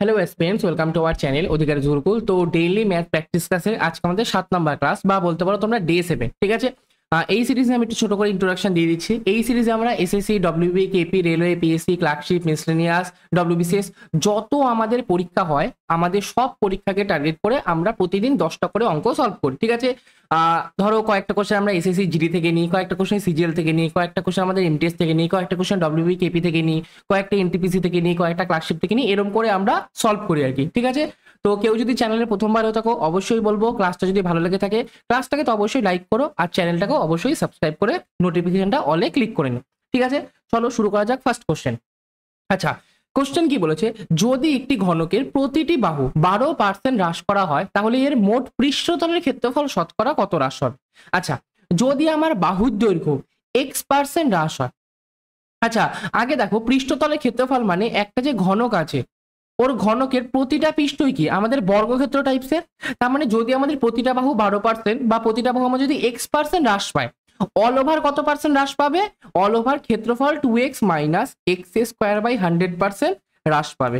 Hello aspirants, welcome to our channel Adhikar Gurukul. তো daily math practice ক্লাসে আজকে আমাদের 7 নাম্বার ক্লাস বা বলতে পারো তোমরা ডে 7, ঠিক আছে। এই সিরিজে আমি একটু ছোট করে ইন্ট্রোডাকশন দিয়ে দিচ্ছি। এই সিরিজে আমরা SSC, WB, KP, railway, PSC, clerkship, miscellaneous, WBCS যত আমাদের পরীক্ষা হয় আমাদের সব পরীক্ষাকে টার্গেট করে আমরা প্রতিদিন 10টা করে অঙ্ক সলভ করি, ঠিক আছে। ধরো কয়েকটা কোশ্চেন আমরা এসএসসি জিডি থেকে নিই, কয়েকটা কোশ্চেন সিজিএল থেকে নিই, কয়েকটা কোশ্চেন আমাদের এমটিএস থেকে নিই, কয়েকটা কোশ্চেন ডব্লিউবি, কেপি থেকে নিই, কয়েকটা এনটিপিসি থেকে নিই, কয়েকটা ক্লার্কশিপ থেকে নিই, এরকম করে আমরা সলভ করি আর কি, ঠিক আছে। তো কেউ যদি চ্যানেলে প্রথমবার হয়ে থাকো অবশ্যই বলবো ক্লাসটা যদি ভালো লেগে থাকে ক্লাসটাকে তো অবশ্যই লাইক করো আর চ্যানেলটাকে অবশ্যই সাবস্ক্রাইব করে নোটিফিকেশনটা অলে ক্লিক করে নিও, ঠিক আছে। চলো শুরু করা যাক ফার্স্ট কোশ্চেন। আচ্ছা, কোশ্চেন কি বলেছে, যদি একটি ঘনকের প্রতিটি বাহু 12% হ্রাস করা হয় তাহলে এর মোট পৃষ্ঠতলের ক্ষেত্রফল শতকরা কত হ্রাস হবে। আচ্ছা, যদি আমার বাহুর দৈর্ঘ্য x% হ্রাস হয়, আচ্ছা আগে দেখো পৃষ্ঠতলের ক্ষেত্রফল মানে একটা যে ঘনক আছে ওর ঘনকের প্রতিটা পৃষ্ঠই কি আমাদের বর্গক্ষেত্র টাইপসের। তার মানে যদি আমাদের প্রতিটা বাহু 12% বা প্রতিটা বাহু আমার যদি x% হ্রাস পায়, অল ওভার কত পার্সেন্ট হ্রাস পাবে, অল ওভার ক্ষেত্রফল 2x minus x square by 100% হ্রাস পাবে।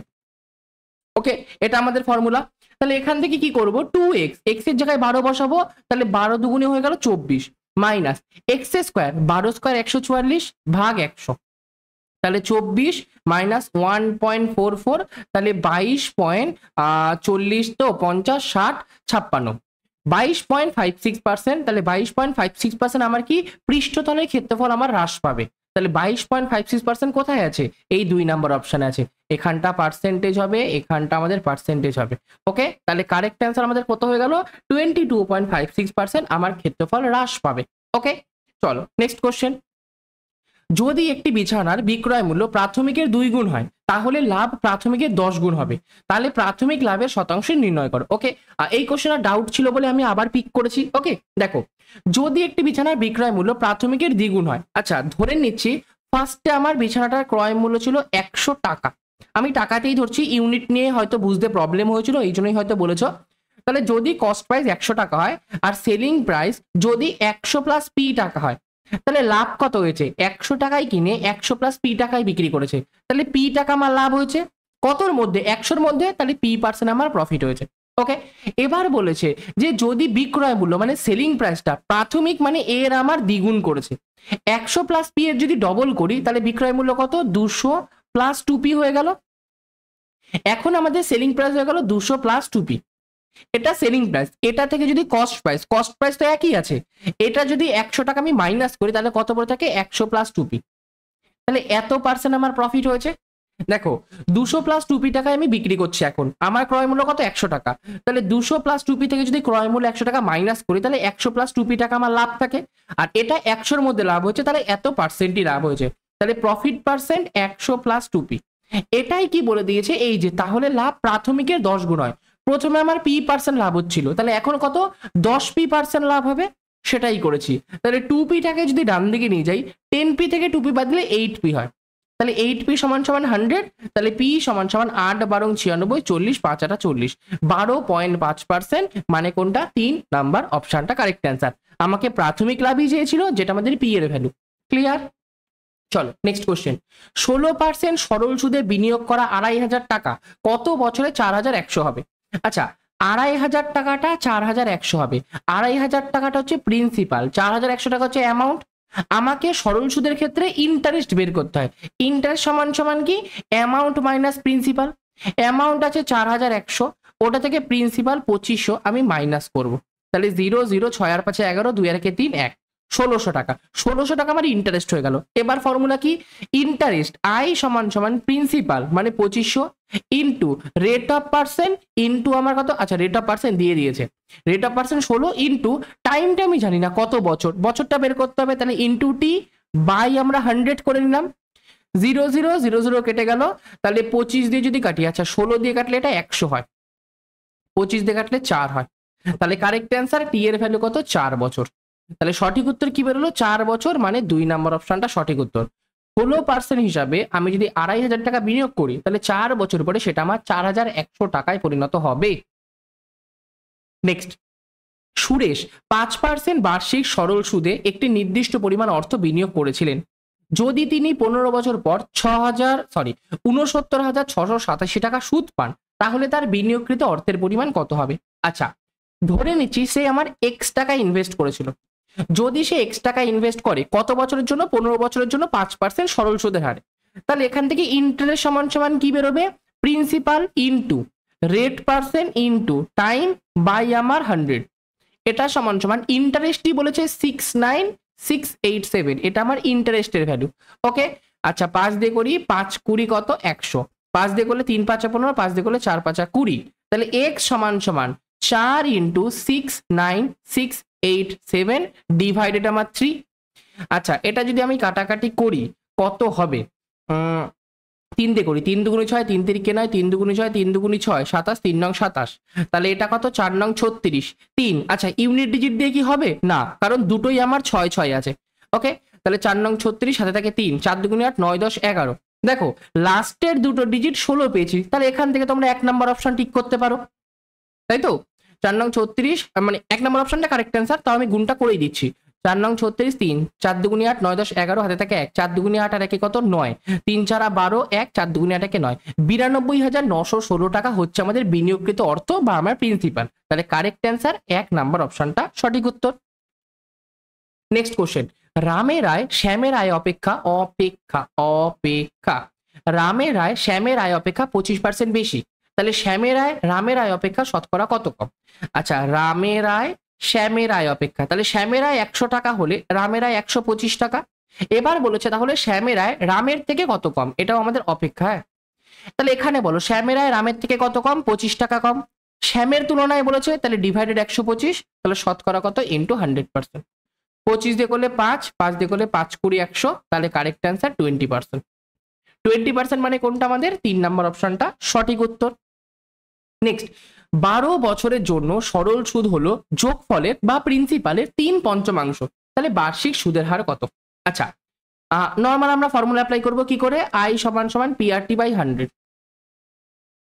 ওকে, এটা আমাদের ফর্মুলা। তাহলে এখান থেকে কি করব, 2x, x এর জায়গায় 12 বসাবো, তাহলে 12 দুগুণে হয়ে গেল 24 মাইনাস এক্স স্কোয়ার, 12 স্কোয়ার 144 ভাগ 100, তাহলে 24 মাইনাস 1.44, তাহলে 22.40 তো 50 60 56 22.56%, তাহলে 22.56% আমার কি পৃষ্ঠতলের ক্ষেত্রফল আমার হ্রাস পাবে। তাহলে 22.56% কোথায় আছে, এই 2 নাম্বার অপশনে আছে। এখানটা পার্সেন্টেজ হবে, এখানটা আমাদের পার্সেন্টেজ হবে। ওকে, তাহলে কারেক্ট অ্যান্সার আমাদের কত হয়ে গেল, 22.56% আমার ক্ষেত্রফল হ্রাস পাবে। ওকে, চলো নেক্সট কোশ্চেন। যদি একটি বিছানার বিক্রয় মূল্য প্রাথমিকের 2 গুণ হয় তাহলে লাভ প্রাথমিকের 10 গুণ হবে, তাহলে প্রাথমিক লাভের শতাংশ নির্ণয় করো। ওকে, এই কোশ্চেনের ডাউট ছিল বলে আমি আবার পিক করেছি। ওকে, দেখো যদি একটি বিছানার বিক্রয় মূল্য প্রাথমিকের দ্বিগুণ হয়, আচ্ছা ধরে নিচ্ছি ফার্স্টে আমার বিছানাটার ক্রয় মূল্য ছিল 100 টাকা, আমি টাকাতেই ধরছি, ইউনিট নিয়ে হয়তো বুঝতে প্রবলেম হয়েছিল এই জন্যই হয়তো বলেছো। তাহলে যদি কস্ট প্রাইস 100 টাকা হয় আর সেলিং প্রাইস যদি 100 প্লাস পি টাকা হয়, তাহলে লাভ কত হয়েছে, 100 টাকায় কিনে 100 প্লাস পি টাকায় বিক্রি করেছে, তাহলে পি টাকা আমার লাভ হয়েছে কতর মধ্যে, 100-র মধ্যে, তাহলে পি পার্সেন্ট আমার প্রফিট হয়েছে। ওকে, এবার বলেছে যে যদি বিক্রয় মূল্য মানে সেলিং প্রাইসটা প্রাথমিক মানে এর আমার দ্বিগুণ করেছে, 100 প্লাস পি এর যদি ডবল করি তাহলে বিক্রয় মূল্য কত, 200 প্লাস 2p হয়ে গেল। এখন আমাদের সেলিং প্রাইস হয়ে গেল 200 প্লাস 2p, এটা সেলিং প্রাইস। এটা থেকে যদি কস্ট প্রাইস তো একই আছে, এটা যদি 100 টাকা আমি মাইনাস করি তাহলে কত পড়ে থাকে, 100 প্লাস 2p, তাহলে এত পার্সেন্ট আমার প্রফিট হয়েছে। দেখো 200 প্লাস 2p টাকায় আমি বিক্রি করছি, এখন আমার ক্রয় মূল্য কত, 100 টাকা, তাহলে 200 প্লাস 2p থেকে যদি ক্রয় মূল্য 100 টাকা মাইনাস করি তাহলে 100 প্লাস 2p টাকা আমার লাভ থাকে, আর এটা 100-র মধ্যে লাভ হচ্ছে, তাহলে এত পার্সেন্টই লাভ হয়েছে, তাহলে প্রফিট পার্সেন্ট 100 প্লাস 2p। এটাই কি বলে দিয়েছে, এই যে তাহলে লাভ প্রাথমিকের 10 গুণ হয়। প্রথমে আমার পি পার্সেন্ট লাভ হচ্ছিল, তাহলে এখন কত, 10p% লাভ হবে, সেটাই করেছি। তাহলে 2p টাকে যদি ডান দিকে নিয়ে যাই, 10p থেকে 2p বাদ দিলে 8p হয়, তাহলে 8p সমান সমান 100, তাহলে p সমান সমান 8 12 96 40 5 8 40, 12.5%, মানে কোনটা, 3 নাম্বার অপশনটা কারেক্ট অ্যান্সার। আমাকে প্রাথমিক লাভই চেয়েছিল যেটা আমাদের পি এর ভ্যালু। ক্লিয়ার, চলো নেক্সট কোশ্চেন। 16% সরল সুদে বিনিয়োগ করা 2500 টাকা কত বছরে 4100 হবে। আচ্ছা, 2500 টাকাটা 4100 হবে, 2500 টাকাটা হচ্ছে প্রিন্সিপাল, 4100 টাকা হচ্ছে অ্যামাউন্ট। আমাকে সরল সুদের ক্ষেত্রে ইন্টারেস্ট বের করতে হয়, ইন্টারেস্ট সমান সমান কি, অ্যামাউন্ট মাইনাস প্রিন্সিপাল। অ্যামাউন্ট আছে 4100, ওটা থেকে প্রিন্সিপাল 2500 আমি মাইনাস করব, তাহলে 0 0 6 আর 5 11 2 আর 1 3 1, 1600 টাকা। 1600 টাকা আমার ইন্টারেস্ট হয়ে গেল। এবার ফর্মুলা কি, ইন্টারেস্ট আই সমান সমান প্রিন্সিপাল মানে 2500 into rate of percent into আমার কত, আচ্ছা রেট অফ পার্সেন্ট দিয়ে দিয়েছে, রেট অফ পার্সেন্ট 16 ইন্টু টাইমটা আমি জানি না কত বছর, বছরটা বের করতে হবে, তাহলে ইন্টু টি বাই আমরা 100 করে নিলাম, 0 0 0 0 কেটে গেল, তাহলে 25 দিয়ে যদি কাটি, আচ্ছা 16 দিয়ে কাটলে এটা 100 হয়, 25 দিয়ে কাটলে 4 হয়, তাহলে কারেক্ট অ্যান্সার টি এর ভ্যালু কত, 4 বছর। তাহলে সঠিক উত্তর কি বেরোলো, 4 বছর, মানে 2 নম্বর অপশনটা সঠিক উত্তর। 16% হিসাবে আমি যদি 2500 টাকা বিনিয়োগ করি তাহলে 4 বছর পরে সেটা আমার 4100 টাকায় পরিণত হবে। নেক্সট, সুরেশ 5% বার্ষিক সরল সুদে একটি নির্দিষ্ট পরিমাণ অর্থ বিনিয়োগ করেছিলেন, যদি তিনি 15 বছর পর 69,687 টাকা সুদ পান তাহলে তার বিনিয়োগকৃত অর্থের পরিমাণ কত হবে? আচ্ছা, ধরে নিচ্ছি সে আমার এক্স টাকা ইনভেস্ট করেছিল। যদি সে এক্স টাকা ইনভেস্ট করে কত বছরের জন্য? 15 বছরের জন্য 5% সরল সুদের হারে। তাহলে এখান থেকে ইন্টারেস্ট সমান সমান কি বেরোবে? Principal into rate percent into time by আমার 100। এটা সমান সমান ইন্টারেস্টই বলেছে 69687, এটা আমার ইন্টারেস্টের ভ্যালু। ওকে, আচ্ছা 5 দিয়ে করি, 5 20 কত? 100। 5 দিয়ে করলে 3 5 15, 5 দিয়ে করলে 4 5 20। তাহলে x সমান সমান 4 ইন্টু 69687 ডিভাইডেড আমার 3। আচ্ছা, এটা যদি আমি কাটাকাটি করি কত হবে? 3 দিয়ে করি, 3 দুগুণে 6, 3 তিরিকে 9, 3 দুগুণে 6, 3 দুগুণে 6, 27, 3 নং 27। তাহলে এটা কত? 4 নং 36, 3। আচ্ছা, ইউনিট ডিজিট দিয়ে কি হবে? না, কারণ দুটোই আমার 6 6 আছে। ওকে, তাহলে 4 নং 36, সাথে থাকে 3, 4 দুগুণে 8, 9 10 11। দেখো লাস্টের দুটো ডিজিট 16 পেয়েছি, তাহলে এখান থেকে তোমরা 1 নম্বর অপশন টিক করতে পারো, তাই তো? 4 নং 36 মানে 1 নম্বর অপশনটা কারেক্ট অ্যান্সার, তাও আমি গুণটা করেই দিচ্ছি। 4 নং 36, 3, 4 দুগুণে 8, 9 10 11, হাতে থাকে 1, 4 দুগুণে 8 আর 1 কত? 9, 3 4 12, 1, 4 দুগুণে 8 9, 92,916 টাকা হচ্ছে আমাদের বিনিয়োগকৃত অর্থ বা আমার প্রিন্সিপাল। তাহলে কারেক্ট অ্যান্সার 1 নম্বর অপশনটা সঠিক উত্তর। নেক্সট কোশ্চেন, রামের আয় শ্যামের আয় অপেক্ষা রামের আয় শ্যামের আয় অপেক্ষা 25% বেশি। তাহলে শ্যামের আয় রামের আয় অপেক্ষা শতকরা কত কম? আচ্ছা, রামের আয় শ্যামের আয় অপেক্ষা, তাহলে শ্যামের আয় 100 টাকা হলে রামের আয় 125 টাকা। এবার বলেছে তাহলে শ্যামের আয় রামের থেকে কত কম? এটাও আমাদের অপেক্ষা। তাহলে এখানে বলো শ্যামের আয় রামের থেকে কত কম? 25 টাকা কম। শ্যামের তুলনায় বলেছে, তাহলে ডিভাইডেড 125, তাহলে শতকরা কত? ইন্টু 100%। 25 দিয়ে করলে 5, 5 দিয়ে করলে 5 20 100, তাহলে কারেক্ট অ্যান্সার 20%। 20% মানে কোনটা? আমাদের 3 নম্বর অপশনটা সঠিক উত্তর। নেক্সট, 12 বছরের জন্য সরল সুদ হলো যোগফলের বা প্রিন্সিপালের 3/5। তাহলে বার্ষিক সুদের হার কত? আচ্ছা, নর্মাল আমরা ফর্মুলা অ্যাপ্লাই করব কি করে? আই সমান সমান পিআরটি বাই 100।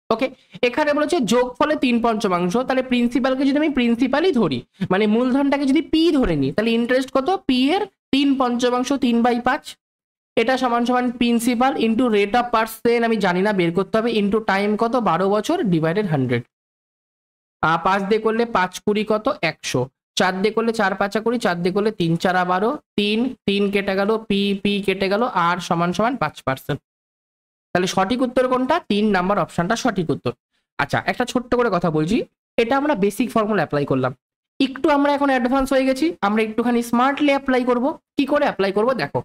ওকে, এখানে বলেছে যোগফলে 3/5, তাহলে প্রিন্সিপালকে যদি আমি প্রিন্সিপালই ধরি, মানে মূলধনটাকে যদি পি ধরে নিই, তাহলে ইন্টারেস্ট কত? পি এর 3/5, 3/5। এটা সমান সমান principal into rate of percent, আমি জানি না, বের করতে হবে, ইন্টু টাইম কত? 12 বছর ডিভাইডেড 100। 5 দিয়ে করলে 5 20 কত? 100। 4 দিয়ে করলে 4 5 20, 4 দিয়ে করলে 3 4 12, 3 3 কেটে গেল, পি কেটে গেল, আর সমান সমান 5%। তাহলে সঠিক উত্তর কোনটা? 3 নাম্বার অপশনটা সঠিক উত্তর। আচ্ছা, একটা ছোট্ট করে কথা বলছি, এটা আমরা বেসিক ফর্মুলা অ্যাপ্লাই করলাম, একটু আমরা এখন অ্যাডভান্স হয়ে গেছি, আমরা একটুখানি স্মার্টলি অ্যাপ্লাই করব। কি করে অ্যাপ্লাই করব দেখো।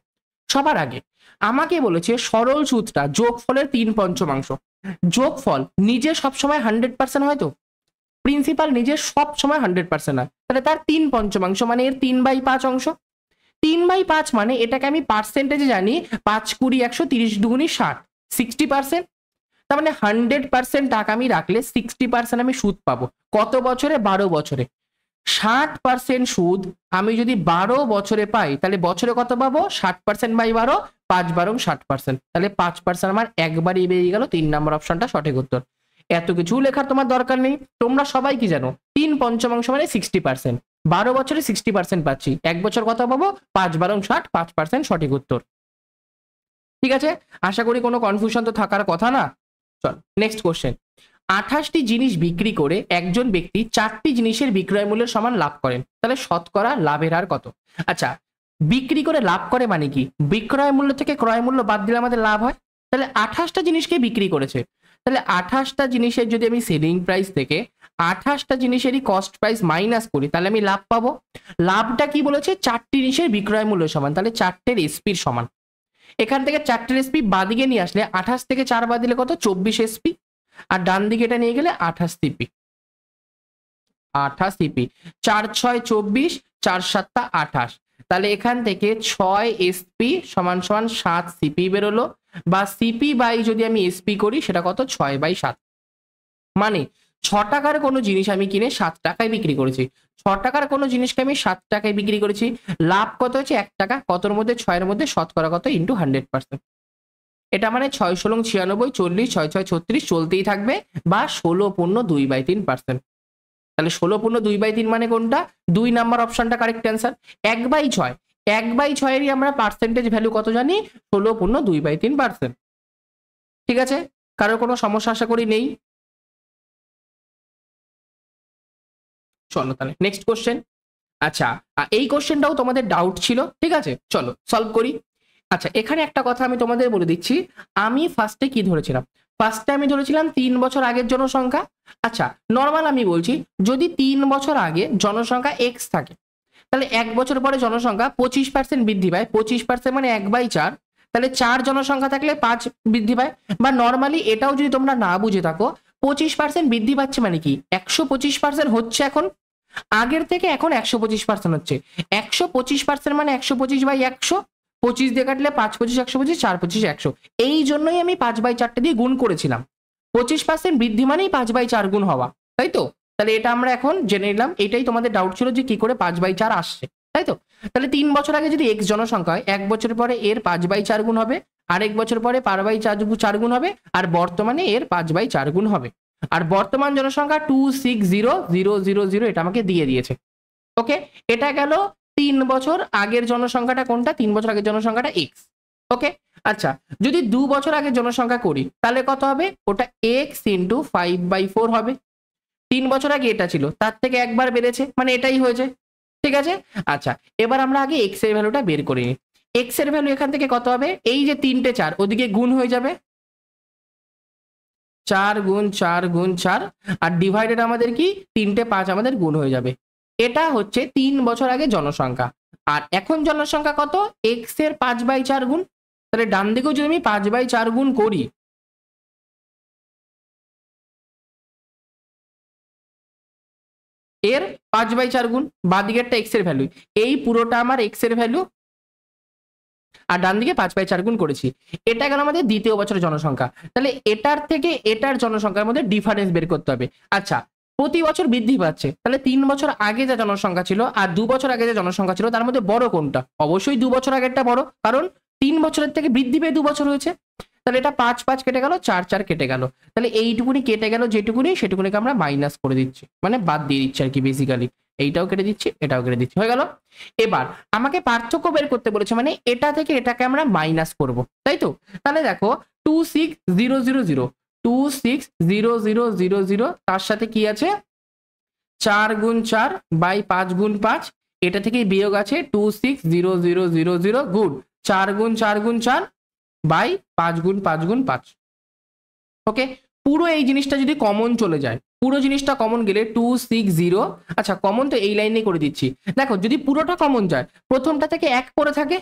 সবার আগে আমাকে বলেছে সরল সুদটা যোগফলের 3/5। যোগফল নিজে সবসময় 100% হয়, তো প্রিন্সিপাল নিজে সবসময় 100% হয়, তাহলে তার 3/5 মানে এর 3/5 অংশ। 3/5 মানে এটাকে আমি পার্সেন্টেজে জানি, 5 20 100, 30 দুগুণি 60, 60%। তার মানে 100% টাকা আমি রাখলে 60% আমি সুদ পাবো। কত বছরে? 12 বছরে। 60% সুদ আমি যদি 12 বছরে পাই, তাহলে বছরে কত পাবো? 60% বাই 12, 5 12 60%, তাহলে 5% আমার একবারই বেরিয়ে গেল। 3 নম্বর অপশনটা সঠিক উত্তর। এত কিছু লেখার তোমার দরকার নেই, তোমরা সবাই কি জানো? 3/5 মানে 60%, 12 বছরে 60% পাচ্ছি, এক বছর কত পাবো? 5 12 60, 5% সঠিক উত্তর। ঠিক আছে, আশা করি কোনো কনফিউশন তো থাকার কথা না। চল নেক্সট কোশ্চেন, 28টি জিনিস বিক্রি করে একজন ব্যক্তি 4টি জিনিসের বিক্রয় মূল্যের সমান লাভ করেন, তাহলে শতকরা লাভের হার কত? আচ্ছা, বিক্রি করে লাভ করে মানে কি? বিক্রয় মূল্য থেকে ক্রয় মূল্য বাদ দিলে আমাদের লাভ হয়। তাহলে 28টা জিনিসকে বিক্রি করেছে, তাহলে 28টা জিনিসের যদি আমি সেলিং প্রাইস থেকে 28টা জিনিসেরই কস্ট প্রাইস মাইনাস করি, তাহলে আমি লাভ পাবো। লাভটা কি বলেছে? 4টি জিনিসের বিক্রয় মূল্য সমান, তাহলে 4টের এসপির সমান। এখান থেকে 4টের এসপি বাদিকে নিয়ে আসলে 28 থেকে 4 বাদ দিলে কত? 24 এসপি, আর ডান দিকে এটা নিয়ে গেলে 28 সিপি। 28 সিপি, 4 6 24, 4 7 28, তাহলে এখান থেকে 6 এসপি সমান সমান 7 সিপি বেরোলো, বা সিপি বাই যদি আমি এসপি করি সেটা কত? 6/7। মানে 6 টাকার কোনো জিনিস আমি কিনে 7 টাকায় বিক্রি করেছি, 6 টাকার কোনো জিনিসকে আমি 7 টাকায় বিক্রি করেছি, লাভ কত হচ্ছে? 1 টাকা। কতর মধ্যে? 6 এর মধ্যে, শতকরা কত? ইন্টু 100%। এটা মানে 6 16 96, 40, 6 6 36 চলতেই থাকবে, বা 16 15 2/3%। তাহলে 16 15 2/3 মানে কোনটা? 2 নাম্বার অপশনটা কারেক্ট অ্যান্সার। 1/6, 1/6 আমরা পার্সেন্টেজ ভ্যালু কত জানি? 16 15 2/3%। ঠিক আছে, কারোর কোনো সমস্যা আশা করি নেই। চলো তাহলে নেক্সট কোশ্চেন। আচ্ছা, এই কোশ্চেনটাও তোমাদের ডাউট ছিল, ঠিক আছে, চলো সলভ করি। আচ্ছা, এখানে একটা কথা আমি তোমাদের বলে দিচ্ছি, আমি ফার্স্টে কি ধরেছিলাম, ফার্স্টে আমি ধরেছিলাম 3 বছর আগের জনসংখ্যা। আচ্ছা, নর্মাল আমি বলছি, যদি 3 বছর আগে জনসংখ্যা এক্স থাকে, তাহলে 1 বছর পরে জনসংখ্যা 25% বৃদ্ধি পায়, 25% মানে 1/4, তাহলে 4 জনসংখ্যা থাকলে 5 বৃদ্ধি পায়। বা নর্মালি এটাও যদি তোমরা না বুঝে থাকো, 25% বৃদ্ধি পাচ্ছে মানে কি, 125% হচ্ছে এখন, আগের থেকে এখন 125% হচ্ছে। 125% মানে 125/100, 25 দিয়ে কাটলে 5 25 125, 4 25 100। এই জন্যই আমি 5/4 দিয়ে গুণ করেছিলাম। 25% বৃদ্ধি মানেই 5/4 গুণ হওয়া, তাই তো? তাহলে এটা আমরা এখন জেনে নিলাম। এটাই তোমাদের ডাউট ছিল যে কি করে 5/4 আসছে, তাই তো? তাহলে 3 বছর আগে যদি এক্স জনসংখ্যা হয়, 1 বছর পরে এর 5/4 গুণ হবে, আরেক বছর পরে 5/4 গুণ হবে, আর বর্তমানে এর 5/4 গুণ হবে। আর বর্তমান জনসংখ্যা 2600000, এটা আমাকে দিয়ে দিয়েছে। ওকে, এটা গেল 3 বছর আগের জনসংখ্যাটা কোনটা, 3 বছর আগের জনসংখ্যাটা এক্স। ওকে, আচ্ছা, যদি 2 বছর আগের জনসংখ্যা করি তাহলে কত হবে, ওটা এক্স ইন্টু 5/4 হবে। 3 বছর আগে এটা ছিল, তার থেকে একবার বেড়েছে, মানে এটাই হয়েছে, ঠিক আছে। আচ্ছা, এবার আমরা আগে এক্স এর ভ্যালুটা বের করে নিই। এক্স এর ভ্যালু এখান থেকে কত হবে, এই যে 3টে 4 ওদিকে গুণ হয়ে যাবে, 4 গুণ 4 গুণ 4, আর ডিভাইডেড আমাদের কি 3টে 5 আমাদের গুণ হয়ে যাবে। এটা হচ্ছে 3 বছর আগে জনসংখ্যা। আর এখন জনসংখ্যা কত, এক্স এর 5/4 গুণ। তাহলে ডান দিকেও যদি আমি 5/4 গুণ করি, এর 5/4 গুণ, বাঁ দিকেরটা এক্স এর ভ্যালু, এই পুরোটা আমার এক্স এর ভ্যালু, আর ডান দিকে 5/4 গুণ করেছি। এটা গেল আমাদের দ্বিতীয় বছরের জনসংখ্যা। তাহলে এটার থেকে এটার জনসংখ্যার মধ্যে ডিফারেন্স বের করতে হবে। আচ্ছা, প্রতি বছর বৃদ্ধি পাচ্ছে, তাহলে 3 বছর আগে যে জনসংখ্যা ছিল আর 2 বছর আগে যে জনসংখ্যা ছিল, তার মধ্যে বড় কোনটা? অবশ্যই 2 বছর আগেরটা বড়, কারণ 3 বছরের থেকে বৃদ্ধি পেয়ে 2 বছর হয়েছে। তাহলে এটা 5 5 কেটে গেল, 4 4 কেটে গেল, তাহলে এইটুকুনি কেটে গেল, যেটুকুনি সেটুকুনিকে আমরা মাইনাস করে দিচ্ছি, মানে বাদ দিয়ে দিচ্ছি আর কি বেসিক্যালি। এইটাও কেটে দিচ্ছি, এটাও কেটে দিচ্ছি, হয়ে গেল। এবার আমাকে পার্থক্য বের করতে বলেছে, মানে এটা থেকে এটাকে আমরা মাইনাস করব, তাই তো? তাহলে দেখো 26000, 2600000, তার সাথে কি আছে, 4 গুণ 4 বাই 5 গুণ 5, এটা থেকে বিয়োগ আছে 2600000 গুণ 4 গুণ 4 গুণ 4 বাই 5 গুণ 5 গুণ 5। ওকে, পুরো এই জিনিসটা যদি কমন চলে যায়, পুরো জিনিসটা কমন গেলে 260, আচ্ছা কমন তো এই লাইনে করে দিচ্ছি। দেখো যদি পুরোটা কমন যায়, প্রথমটা থেকে 1 পড়ে থাকে,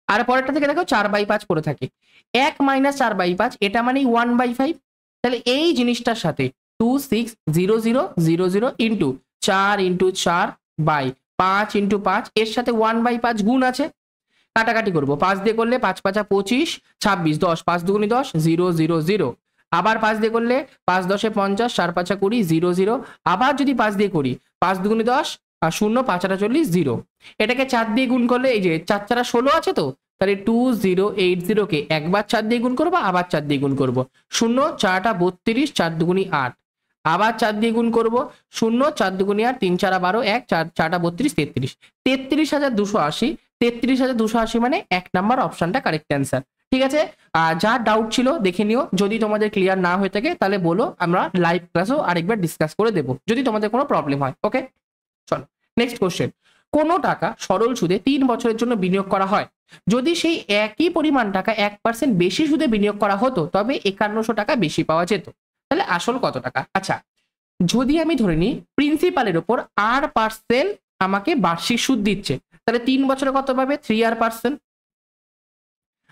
আর পরেরটা থেকে দেখো 4/5 পড়ে থাকে। 1 মাইনাস 4/5, এটা মানে 1/5। তাহলে এই জিনিসটার সাথে 2600000 ইন্টু 4 ইন্টু 4 বাই 5 ইন্টু 5, এর সাথে 1/5 গুণ আছে, কাটাকাটি করবো, 5 দিয়ে করলে 5 5 25, 26, 10, 5 দুগুনি 10, 0 0 0। আবার 5 দিয়ে করলে 5 10 50, 4 5 20, 0 0। আবার যদি 5 দিয়ে করি, 5 দুগুনি 10, আর 0 5 8 40, 0। এটাকে 4 দিয়ে গুণ করলে, এই যে 4 4 16 আছে তো, তাহলে 2080 কে একবার 4 দিয়ে গুণ করবো, আবার 4 দিয়ে গুণ করবো, 0 4টা 32, 4 দুগুনি 8, আবার 4 দিয়ে গুণ করবো, 0 4 দুগুনি 8, 3 4 12, 1 4 4টা 32, 33, 33280। 33280 মানে 1 নাম্বার অপশনটা কারেক্ট অ্যান্সার, ঠিক আছে। আর যা ডাউট ছিল দেখে নিও, যদি তোমাদের ক্লিয়ার না হয়ে থাকে তাহলে বলো, আমরা লাইভ ক্লাসেও আরেকবার ডিসকাস করে দেবো যদি তোমাদের কোনো প্রবলেম হয়। ওকে, চলো নেক্সট কোশ্চেন। কোনো টাকা সরল সুদে 3 বছরের জন্য বিনিয়োগ করা হয়, যদি সেই একই পরিমাণ টাকা 1% বেশি সুদে বিনিয়োগ করা হতো, তবে 5100 টাকা বেশি পাওয়া যেত। তাহলে আসল কত টাকা? আচ্ছা, যদি আমি ধরে নিই প্রিন্সিপালের উপর R% আমাকে বার্ষিক সুদ দিচ্ছে, তাহলে 3 বছরে কত পাবে, 3R%।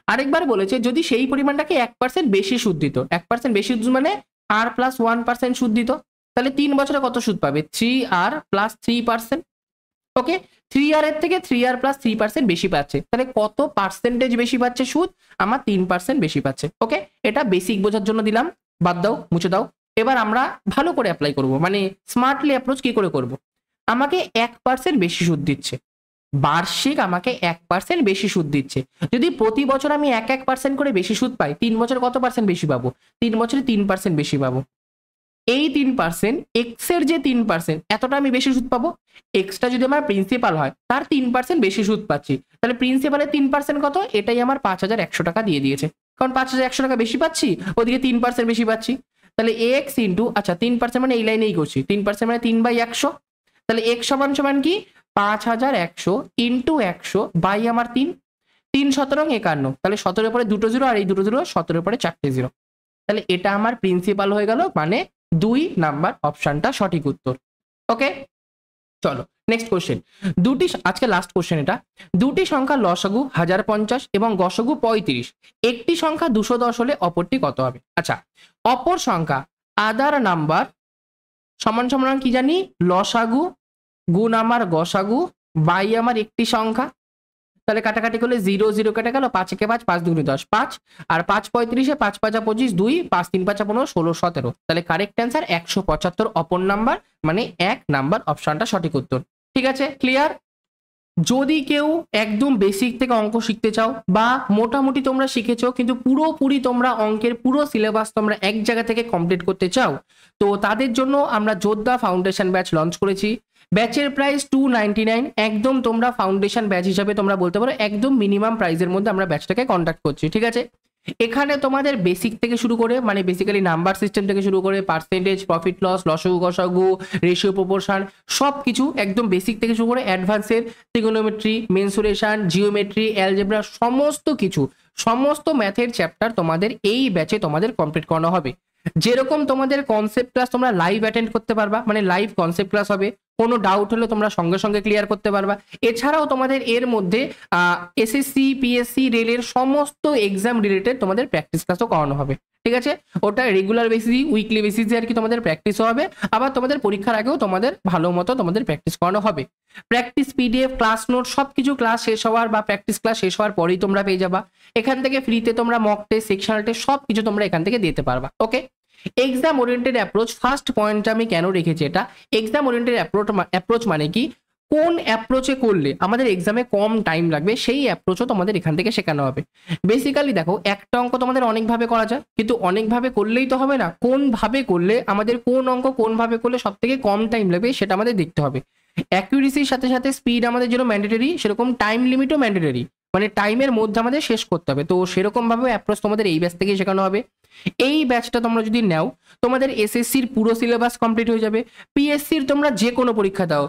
আরেকবার বলেছে যদি সেই পরিমাণটাকে 1% বেশি সুদ দিত, 1% বেশি সুদ মানে R+1% সুদ দিত, তাহলে 3 বছরে কত সুদ পাবে, 3R+3%। ওকে, 3R এর থেকে 3R+3% বেশি পাচ্ছে, তাহলে কত পার্সেন্টেজ বেশি পাচ্ছে সুদ, আমার 3% বেশি পাচ্ছে। ওকে, এটা বেসিক বোঝার জন্য দিলাম, বাদ দাও, মুছে দাও। এবার আমরা ভালো করে অ্যাপ্লাই করব, মানে স্মার্টলি অ্যাপ্রোচ কি করে করব। আমাকে 1% বেশি সুদ দিচ্ছে, বার্ষিক আমাকে 1% বেশি সুদ দিচ্ছে। যদি প্রতি বছর আমি 1% করে বেশি সুদ পাই, 3 বছর কত পার্সেন্ট বেশি পাবো, 3 বছরে 3% বেশি পাবো। এই 3%, এক্স এর যে 3%, এতটা আমি বেশি সুদ পাবো। এক্সটা যদি আমার প্রিন্সিপাল হয়, তার 3% বেশি সুদ পাচ্ছি, তাহলে প্রিন্সিপালের 3% কত, এটাই আমার 5100 টাকা দিয়ে দিয়েছে, কারণ 5100 টাকা বেশি পাচ্ছি, ওদিকে 3% বেশি পাচ্ছি। তাহলে এক্স ইন্টু, আচ্ছা 3% মানে এই লাইনেই করছি, 3% মানে 3/100, তাহলে এক্স সমান সমান কি 5100 ইন্টু 100 বাই আমার 3 17 51, তাহলে 17 পরে দুটো জিরো আর এই দুটো জিরো, 17 পরে 4টে জিরো, তাহলে এটা আমার প্রিন্সিপাল হয়ে গেল, মানে 2 নাম্বার অপশনটা সঠিক উত্তর। ওকে, চলো নেক্সট কোশ্চেন। আজকে লাস্ট কোশ্চেন এটা। দুটি সংখ্যা লসাগু 1050 এবং গসাগু 35, একটি সংখ্যা 210 হলে অপরটি কত হবে? আচ্ছা, অপর সংখ্যা আদার নাম্বার সমান সমান কি জানি, লসাগু গুণ আমার গসাগু বাই আমার একটি সংখ্যা, তাহলে কাটাকাটি করলে 0 0 কেটে গেল, 5 একে 5, 5 2 10, 5 আর 5 35, 5 5 25, 2 5 3 5 15, 16 17, তাহলে কারেক্ট অ্যান্সার 175 অপর নাম্বার, মানে 1 নাম্বার অপশনটা সঠিক উত্তর। ঠিক আছে, ক্লিয়ার? যদি কেউ একদম বেসিক থেকে অঙ্ক শিখতে চাও বা মোটামুটি তোমরা শিখেছো কিন্তু পুরোপুরি তোমরা অঙ্কের পুরো সিলেবাস তোমরা এক জায়গা থেকে কমপ্লিট করতে চাও, তো তাদের জন্য আমরা যোদ্ধা ফাউন্ডেশন ব্যাচ লঞ্চ করেছি। ব্যাচের প্রাইস 299, একদম তোমরা ফাউন্ডেশন ব্যাচ হিসাবে তোমরা বলতে পারো একদম মিনিমাম প্রাইসের মধ্যে আমরা ব্যাচটাকে কন্ডাক্ট করছি। ঠিক আছে, এখানে তোমাদের বেসিক থেকে শুরু করে, মানে বেসিক্যালি নাম্বার সিস্টেম থেকে শুরু করে পার্সেন্টেজ, প্রফিট লস, লসাগু গসাগু, রেশিও প্রপোর্শন, সব কিছু একদম বেসিক থেকে শুরু করে অ্যাডভান্সের ট্রিগোনোমেট্রি, মেনসুরেশন, জিওমেট্রি, অ্যালজেব্রা, সমস্ত কিছু, সমস্ত ম্যাথের চ্যাপ্টার তোমাদের এই ব্যাচে তোমাদের কমপ্লিট করানো হবে। যেরকম তোমাদের কনসেপ্ট ক্লাস তোমরা লাইভ অ্যাটেন্ড করতে পারবা, মানে লাইভ কনসেপ্ট ক্লাস হবে, কোনো ডাউট হলে তোমরা সঙ্গে সঙ্গে ক্লিয়ার করতে পারবা। এছাড়াও তোমাদের এর মধ্যে এসএসসি, পিএসসি, রেলের সমস্ত এক্সাম রিলেটেড তোমাদের প্র্যাকটিস ক্লাসও করানো হবে। ঠিক আছে, ওটা রেগুলার বেসিস, উইকলি বেসিসে আর কি তোমাদের প্র্যাকটিসও হবে, আবার তোমাদের পরীক্ষার আগেও তোমাদের ভালো মতো তোমাদের প্র্যাকটিস করানো হবে। প্র্যাকটিস পিডিএফ, ক্লাস নোট, সবকিছু ক্লাস শেষ হওয়ার বা প্র্যাকটিস ক্লাস শেষ হওয়ার পরেই তোমরা পেয়ে যাবা। এখান থেকে ফ্রিতে তোমরা মক টেস্ট, সেকশনাল টেস্ট সব কিছু তোমরা এখান থেকে দিতে পারবা। ওকে, এক্সাম ওরিয়েন্টেড অ্যাপ্রোচ, ফার্স্ট পয়েন্টটা আমি কেন রেখেছি এটা, এক্সাম ওরিয়েন্টেড অ্যাপ্রোচ মানে কি, কোন অ্যাপ্রোচে করলে আমাদের এক্সামে কম টাইম লাগবে সেই অ্যাপ্রোচও তোমাদের এখান থেকে শেখানো হবে। বেসিক্যালি দেখো, একটা অঙ্ক তোমাদের অনেকভাবে করা যায়, কিন্তু অনেকভাবে করলেই তো হবে না, কোনভাবে করলে আমাদের, কোন অঙ্ক কোনভাবে করলে সব থেকে কম টাইম লাগবে সেটা আমাদের দেখতে হবে। অ্যাকুরেসির সাথে সাথে স্পিড আমাদের যেন ম্যান্ডেটরি, সেরকম টাইম লিমিটও ম্যান্ডেটরি, মানে টাইমের মধ্যে আমাদের শেষ করতে হবে। তো সেরকম ভাবে অ্যাপ্রোচ তোমাদের এই ব্যাচ থেকে শেখানো হবে। এই ব্যাচটা তোমরা যদি নাও, তোমাদের এসএসসির পুরো সিলেবাস কমপ্লিট হয়ে যাবে। পিএসসির তোমরা যে কোনো পরীক্ষা দাও,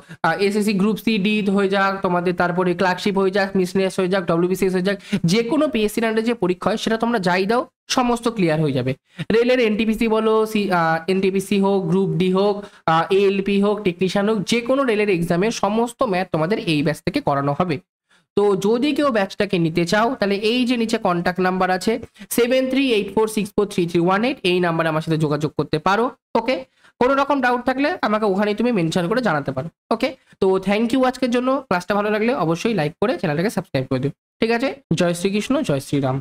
এসএসসি গ্রুপ সি ডি হয়ে যাক, তোমাদের তারপরে ক্লার্কশিপ হয়ে যাক, মিসলেনিয়াস হয়ে যাক, ডব্লিউবিসিএস হয়ে যাক, যে কোনো পিএসসির আন্ডারে যে পরীক্ষা হয় সেটা তোমরা যাই দাও সমস্ত ক্লিয়ার হয়ে যাবে। রেলের এনটিপিসি বলো, এনটিপিসি হোক, গ্রুপ ডি হোক, এএলপি হোক, টেকনিশিয়ান হোক, যে কোনো রেলের এক্সামের সমস্ত ম্যাথ তোমাদের এই ব্যাচ থেকে করানো হবে। তো যদি কেউ ব্যাচটাকে নিতে চাও, তাহলে এই যে নিচে কন্ট্যাক্ট নাম্বার আছে 7384643318, এই নাম্বারে আমার সাথে যোগাযোগ করতে পারো। ওকে, কোনো রকম ডাউট থাকলে আমাকে ওখানে তুমি মেনশন করে জানাতে পারো। ওকে, তো থ্যাংক ইউ আজকের জন্য। ক্লাসটা ভালো লাগলে অবশ্যই লাইক করে চ্যানেলটাকে সাবস্ক্রাইব করে দিও। ঠিক আছে, জয় শ্রীকৃষ্ণ, জয় শ্রীরাম।